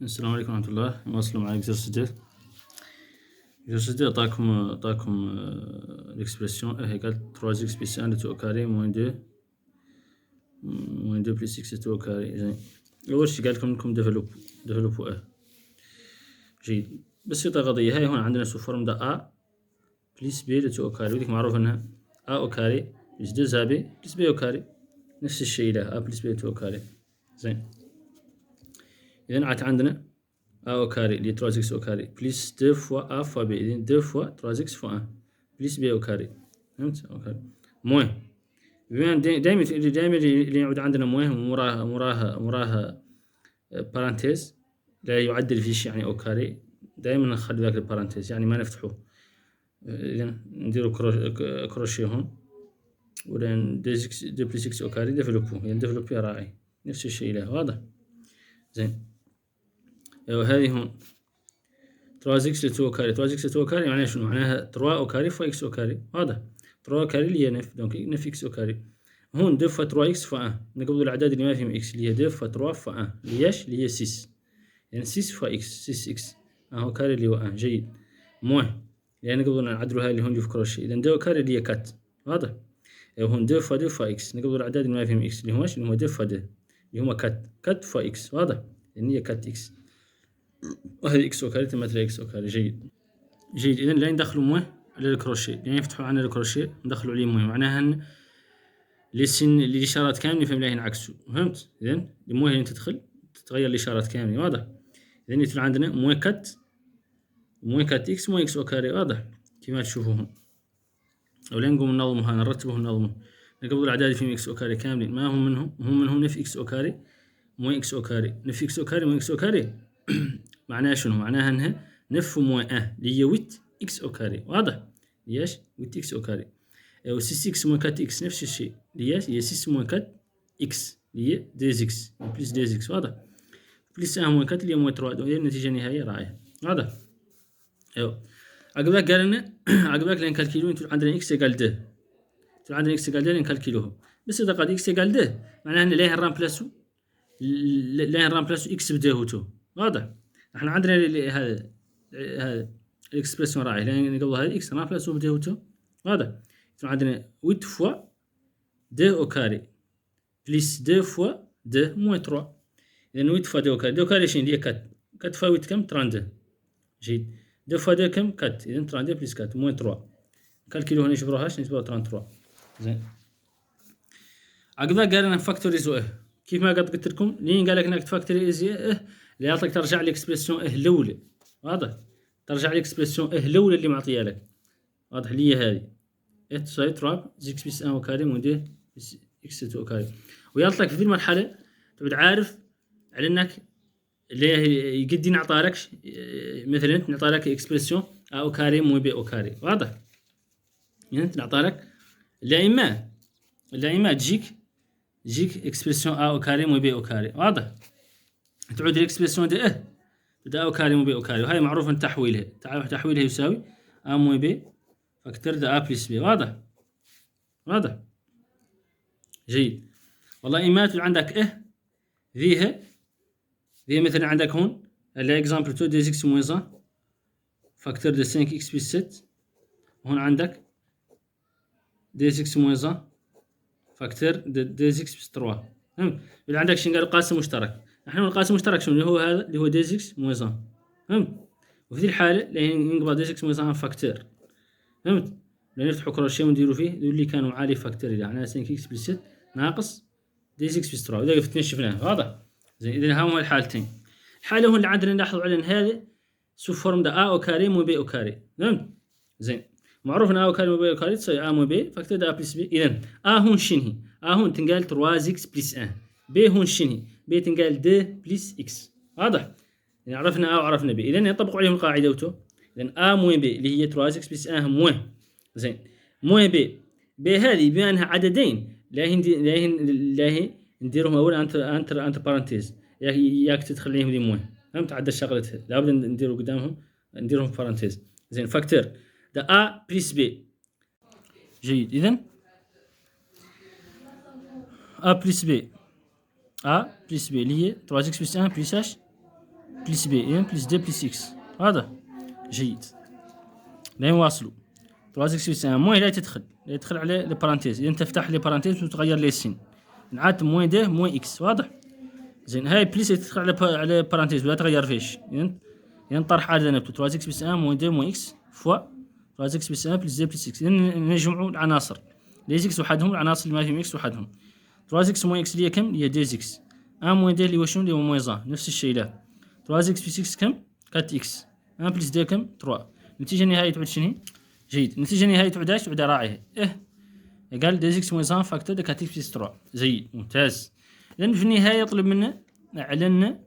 السلام عليكم ورحمة الله. نواصل مع اكزرسيس دي. عطاكم l'expression f égale 3x plus 1 tout au carré moins 2 plus x tout au carré. زين، أول شي قالكم إنكم ديفلوبوا جيد. بسيطة قضية. هاي هون عندنا سو فورم دا a plus b tout au carré، وديك معروف إنها a au carré plus 2ab plus b au carré، نفس الشي له a plus b tout au carré. زين، إذن عندنا a au carré اللي 3x au carré plus 2 fois a fois b، إذن 2 fois 3x fois 1 plus b au carré. فهمت؟ au carré موين. بما دائما اللي يعود عندنا موين ومراها بارانتيز لا يعدل في شيء، يعني au carré دائما نخلي ذاك البارانتيز، يعني ما نفتحه. إذن نديرو كروشيه هون، ولين 2 plus x au carré ديفلوبو، يعني ديفلوبي راعي نفس الشيء له. واضح؟ زين، هذه هون 3x لتو كاري. 3x لتو كاري معناها شنو؟ معناها 3 او كاري فوا x او كاري. واضح؟ 3 كاري اللي هي نف، دونك نف x او كاري. هون 2 فوا 3x فوا 1، نقبضوا الأعداد اللي ما فيهم x اللي هي 2 فوا 3 فوا 1 اللي هي اللي هي 6، يعني 6 فوا x 6x اهو كاري اللي هو 1. جيد. موين، يعني نقبضوا نعدلوا هاي اللي هون في كروشي. إذا 2 كاري اللي هي كات. واضح؟ هون 2 فوا 2 فوا x، نقبضوا الأعداد اللي ما فيهم x اللي هو اللي هو 2 فوا 2 اللي هما كات فوا x. واضح؟ يعني هي كات x، وهذه اكس او كاري تمثل اكس او كاري. جيد. إذا لا ندخلوا مويه للكروشيه، يعني يفتحوا عنا الكروشيه ندخلوا عليه مويه، معناها ان الاشارات كامله فهم لا ينعكسوا. فهمت؟ إذا المويه اللي تدخل تتغير الاشارات كامله. واضح؟ إذا يطلع عندنا مويه كات اكس مويه اكس او كاري. واضح كما تشوفوهم؟ ولا نقوم ننظمها، نرتبه وننظمه. نقبض الاعداد فيهم اكس او كاري كاملين، ما هم منهم نف اكس او كاري مويه اكس او كاري. نف اكس او كاري مويه اكس او كاري معناها شنو؟ معناها انها نف موان اللي هي ويت اكس او كاري. واضح؟ ليش ويت اكس او كاري. و 6 اكس موان 4 اكس نفس الشيء، ليش هي 6 موان 4 اكس اللي هي 2 اكس بلس 2 اكس. واضح؟ بلس 1 موان 4 اللي هي موان 3، وهي النتيجه النهائيه رائعه. واضح؟ ايوا عقباك قال لنا عقباك لين كالكيلو انتو عندنا اكس يقال 2، عندنا اكس يقال 2 لين كالكيلوه. بس اذا قد اكس يقال 2 معناها ان ليه نرامبلاسو اكس بدهوتو. واضح؟ احنا عندنا هذا الاكسبرسيون راعي لان قبل هذه اكس رامبلاسو بدهوتو. واضح؟ عندنا 8 فوا 2 او كاري بليس 2 فوا 2 موان 3. اذا 8 فوا 2 او كاري، 2 كاري شنو هي 4 فوا 8 كم 32. جيد. 2 فوا 2 كم 4، اذا 32 بليس 4 موان 3. كالكيلو هنا نجبروهاش، نجبروها 33. زين. عقبها قال لنا فاكتوريزو كيف ما قلت لكم لين قال لك انك تفاكتوريز اللي يعطيك ترجع الاكسبرسيون الاولى. واضح؟ ترجع الاكسبرسيون الاولى اللي معطيه لك. واضح؟ اللي هي هذه تساوي تراب اكس بلس 1 وكاري مون 2 اكس 2 وكاري. ويعطيك في ذي المرحله تبد عارف على انك اللي يقدي نعطالكش مثلا نعطالك اكسبرسيون ا او كاري مون بي او كاري. واضح؟ يعني نعطالك لا اما تجيك اكسبرسيون ا او كاري مو بي او كاري. واضح؟ تعود الاكسبرسيون دي بدا او كاري مو بي او كاري، وهي معروف ان تحويلها يساوي ا مو بي فاكتور دا ا بلس بي. واضح؟ جيد. والله ايمات عندك ذيها مثلا عندك هون الاكزامبل 2 دي اكس موان 1 فاكتور دو 5 اكس بلس 7. هون عندك دي اكس موان 1 فاكتور دي اكس بلس 3. فهمت؟ اذا عندك شنو قالوا قاسم مشترك، نحن القاسم المشترك شنو اللي هو هذا اللي هو دي اكس موان 1. فهمت؟ وفي ذي الحاله لين ينقبض دي اكس موان 1 فاكتور. فهمت؟ لين نفتحوا كروشيه ونديروا فيه اللي كانوا عالي فاكتور يعني 5 اكس بلس 6 ناقص دي اكس بلس 3. اذا الاثنين شفناه. واضح؟ زين. اذا هما الحالتين. الحاله هون اللي عندنا نلاحظوا على ان هذا سو فورم دا ا او كاري مو بي او كاري. فهمت؟ زين. معروف ان ا او كاري مو بي او كاري تساوي ا مو بي فاكتور دا ا بلس بي. اذا ا هون شنو؟ هون تنقال 3 اكس بلس 1. بي هون شنو؟ بي تنقال 2 بلس اكس. واضح؟ يعني عرفنا ا وعرفنا بي، اذا يطبقوا عليهم القاعده وتو. اذا ا موين بي اللي هي 3 اكس بلس 1 موين. زين. موين بي هذه بما انها عددين لا نديرهم اولا انتر بارانتيز، ياك تدخل عليهم ذي موين. فهمت؟ عدد شغلتها لابد نديروا قدامهم نديرهم بارانتيز. زين. فاكتور دا ا بلس بي. جيد. اذا ا بلس بي اللي هي 3 اكس بلس 1 بلس اش بلس بي إذن بلس دي بلس إكس. واضح؟ جيد. لا نواصلوا. 3 إكس بلس 1 موان لا تدخل على لي بارانتيز، إذا تفتح لي بارانتيز وتغير لي السين. نعاد موان دي موان إكس. واضح؟ زين هاي بلس تدخل على بارانتيز ولا تغير فيش. إذا طرح هذا نبتو 3 إكس بلس 1 موان دي موان إكس فوا 3 إكس بلس 1 بلس دي بلس إكس. إذا نجمعوا العناصر. لي إكس وحدهم، العناصر اللي ما فيهم إكس وحدهم. 3 إكس موان إكس اللي هي كم؟ اللي هي 2 إكس. 1 موان دي اللي هو شنو؟ اللي هو موان زان. نفس الشيء له. 3 إكس بلس إكس كم؟ 4 إكس. 1 بلس دي كم؟ 3. النتيجة النهائية تعود شنو؟ جيد. النتيجة النهائية تعود ايش؟ تعود راعية. قال 2 إكس موان زان فاكتور دو 4 إكس بلس 3. جيد ممتاز. إذا في النهاية يطلب منا على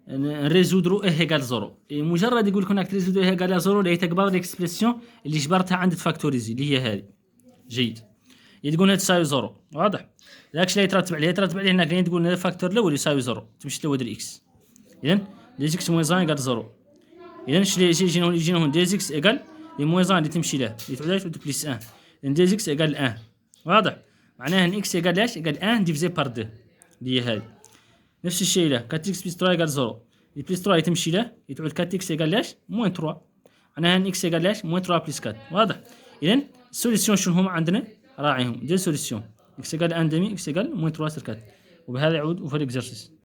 نريزودرو ايغال زيرو. مجرد يقول لك هناك تريزودرو ايغال زيرو اللي هي تكبر ليكسبرسيون اللي جبرتها عند تفاكتوريزي اللي هي هذه. جيد. تقول هنا تساوي زيرو. واضح؟ داكشي اللي يترتب عليه هناك اللي تقول الفاكتور الاول يساوي زيرو تمشي لود الاكس. اذا دي اكس موان زان يقال زيرو. اذا اش اللي يجينا هون دي اكس ايغال لي موان زان اللي تمشي له اللي تعود بليس 1. اذا دي اكس ايغال 1. واضح؟ معناها ان اكس ايغال ايش؟ ايغال 1 ديفيزي بار 2 اللي هي هذه. نفس الشيء له 4 اكس بلس 3 يقال 0. بلس 3 تمشي له يتعود 4 اكس يقال لاش موان 3. معناها ان اكس يقال لاش موان 3 بلس 4. واضح؟ اذا السوليسيون شنو هما عندنا؟ راعيهم دي سوليسيون اكس يقال 1 دمي اكس يقال موان 3 sur 4. وبهذا يعود وفي الاكزرسيس.